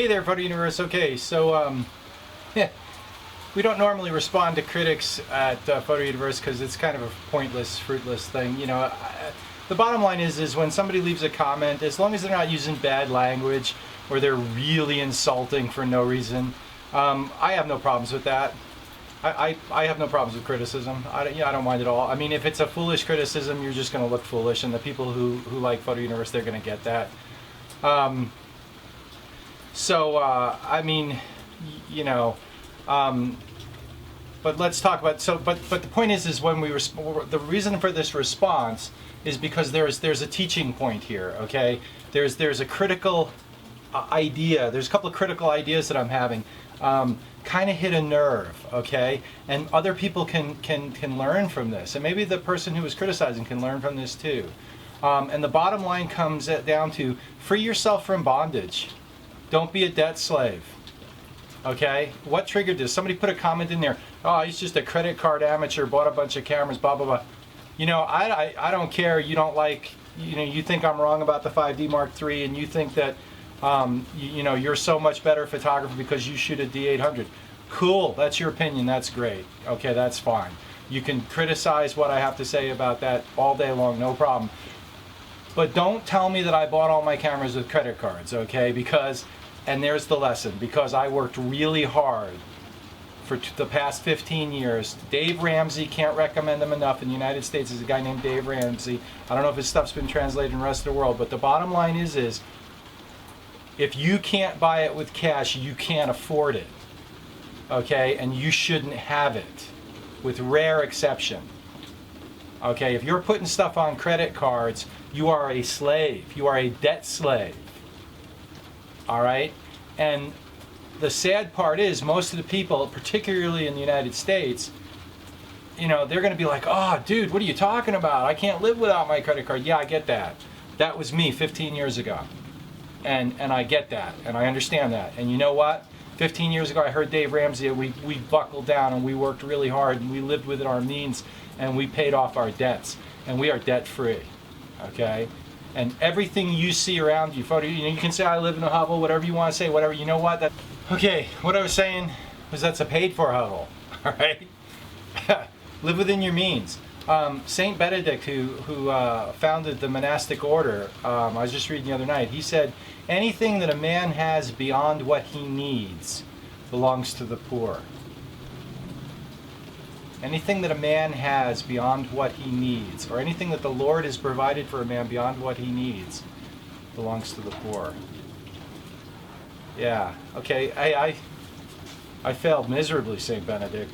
Hey there, Photo Universe. Okay, so we don't normally respond to critics at Photo Universe because it's kind of a pointless, fruitless thing. You know, the bottom line is when somebody leaves a comment, as long as they're not using bad language or they're really insulting for no reason, I have no problems with that. I have no problems with criticism. I don't mind at all. I mean, if it's a foolish criticism, you're just going to look foolish, and the people who like Photo Universe, they're going to get that. I mean, you know, but let's talk about, but the point is when we, the reason for this response is because there's a teaching point here, okay? There's a critical idea, there's a couple of critical ideas that I'm having, kind of hit a nerve, okay? And other people can learn from this, and maybe the person who was criticizing can learn from this too. And the bottom line comes down to free yourself from bondage. Don't be a debt slave. Okay? What triggered this? Somebody put a comment in there. Oh, he's just a credit card amateur, bought a bunch of cameras, blah, blah, blah. You know, I don't care. You don't like, you know, you think I'm wrong about the 5D Mark III, and you think that, you know, you're so much better photographer because you shoot a D800. Cool. That's your opinion. That's great. Okay, that's fine. You can criticize what I have to say about that all day long. No problem. But don't tell me that I bought all my cameras with credit cards, okay? Because, and there's the lesson, because I worked really hard for the past 15 years. Dave Ramsey, can't recommend him enough. In the United States, there's a guy named Dave Ramsey. I don't know if his stuff's been translated in the rest of the world, but the bottom line is if you can't buy it with cash, you can't afford it, okay? And you shouldn't have it, with rare exception. Okay, if you're putting stuff on credit cards, you are a slave. You are a debt slave. All right? And the sad part is most of the people, particularly in the United States, you know, they're going to be like, oh, dude, what are you talking about? I can't live without my credit card. Yeah, I get that. That was me 15 years ago. And I get that. And I understand that. And you know what? 15 years ago, I heard Dave Ramsey, and we buckled down and we worked really hard and we lived within our means and we paid off our debts. And we are debt free. Okay? And everything you see around you, you know, you can say I live in a hovel, whatever you want to say, whatever, you know what? Okay, what I was saying was that's a paid for hovel. All right? Live within your means. Saint Benedict, who founded the monastic order, I was just reading the other night, he said, anything that a man has beyond what he needs belongs to the poor. Anything that a man has beyond what he needs, or anything that the Lord has provided for a man beyond what he needs, belongs to the poor. Yeah, okay, I failed miserably, Saint Benedict.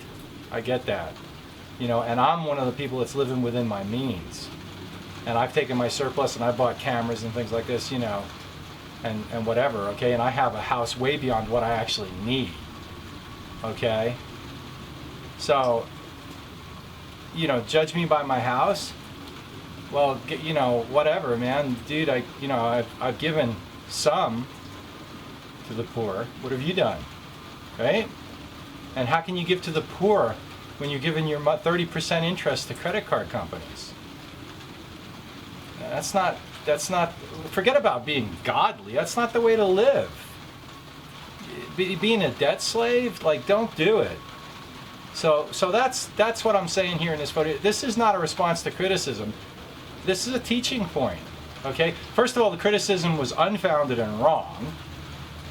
I get that. You know, and I'm one of the people that's living within my means. And I've taken my surplus and I bought cameras and things like this, you know, and whatever, okay? And I have a house way beyond what I actually need, okay? So, you know, judge me by my house? Well, you know, whatever, man. Dude, I've given some to the poor. What have you done? Right? And how can you give to the poor when you're giving your 30% interest to credit card companies? That's not, forget about being godly. That's not the way to live. Being a debt slave, like, don't do it. So that's what I'm saying here in this photo. This is not a response to criticism. This is a teaching point, okay? First of all, the criticism was unfounded and wrong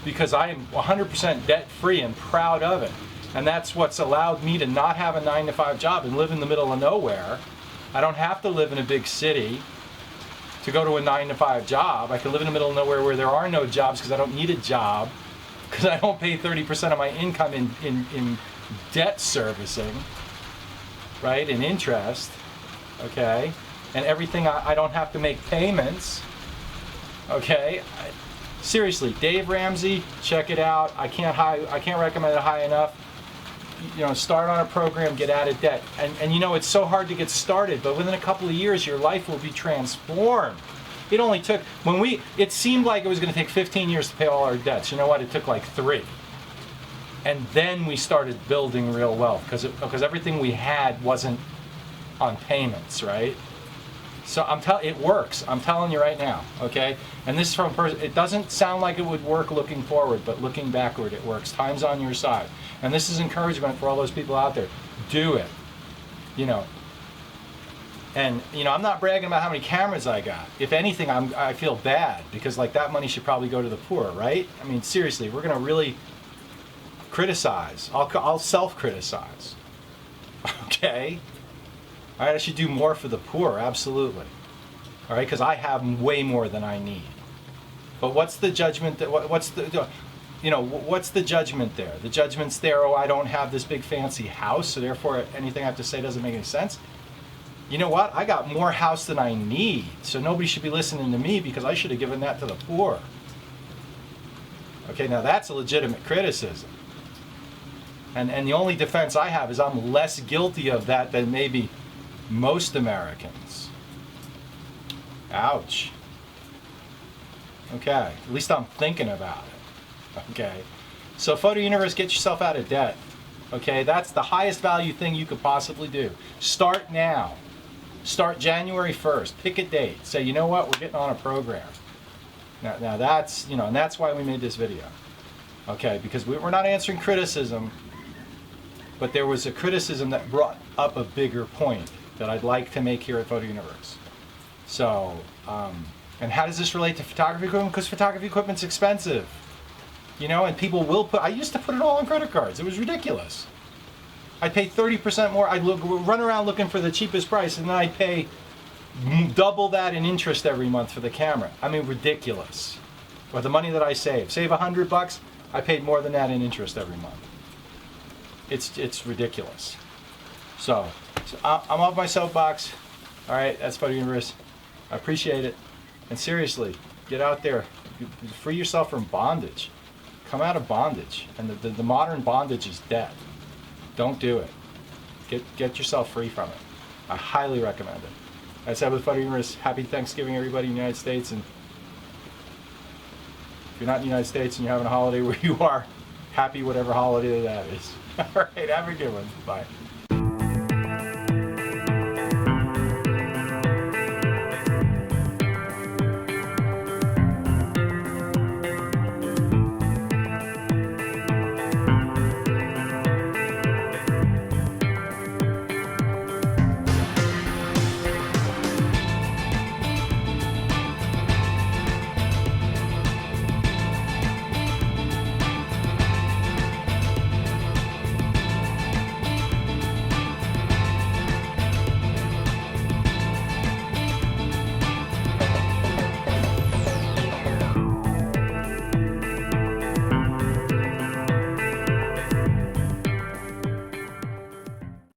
because I am 100% debt-free and proud of it. And that's what's allowed me to not have a 9-to-5 job and live in the middle of nowhere. I don't have to live in a big city to go to a 9-to-5 job. I can live in the middle of nowhere where there are no jobs because I don't need a job, because I don't pay 30% of my income in debt servicing, right, and interest, okay, and everything, I don't have to make payments, okay. Seriously, Dave Ramsey, check it out. I can't recommend it high enough. You know, start on a program, get out of debt, and you know, it's so hard to get started, but within a couple of years your life will be transformed. It only took, it seemed like it was going to take 15 years to pay all our debts. You know what? It took like 3. And then we started building real wealth because everything we had wasn't on payments, right? So it works. I'm telling you right now, okay? And this is from a person, it doesn't sound like it would work looking forward, but looking backward, it works. Time's on your side. And this is encouragement for all those people out there. Do it. You know. And, you know, I'm not bragging about how many cameras I got. If anything, I feel bad because, like, that money should probably go to the poor, right? I mean, seriously, we're going to really criticize. I'll self-criticize. Okay? All right, I should do more for the poor, absolutely. All right, because I have way more than I need. But what's the judgment? What's the, you know, what's the judgment there? The judgment's there. Oh, I don't have this big fancy house, so therefore anything I have to say doesn't make any sense. You know what? I got more house than I need, so nobody should be listening to me because I should have given that to the poor. Okay, now that's a legitimate criticism. And the only defense I have is I'm less guilty of that than maybe most Americans. Ouch. Okay, at least I'm thinking about it. Okay, so Photo Universe, get yourself out of debt. Okay, that's the highest value thing you could possibly do. Start now. Start January 1st. Pick a date. Say, you know what, we're getting on a program. Now that's, you know, and that's why we made this video. Okay, because we're not answering criticism, but there was a criticism that brought up a bigger point that I'd like to make here at Photo Universe. So, and how does this relate to photography equipment? Because photography equipment's expensive. You know, and people will I used to put it all on credit cards. It was ridiculous. I'd pay 30% more. I'd run around looking for the cheapest price, and then I'd pay double that in interest every month for the camera. I mean, ridiculous. But the money that I save $100, I paid more than that in interest every month. It's ridiculous. So I'm off my soapbox. All right, that's Photo Universe. I appreciate it. And seriously, get out there. Free yourself from bondage. Come out of bondage. And the modern bondage is debt. Don't do it. Get yourself free from it. I highly recommend it. That's it with Photo Universe. Happy Thanksgiving, everybody in the United States. And if you're not in the United States and you're having a holiday where you are, happy whatever holiday that is. All right, have a good one. Bye.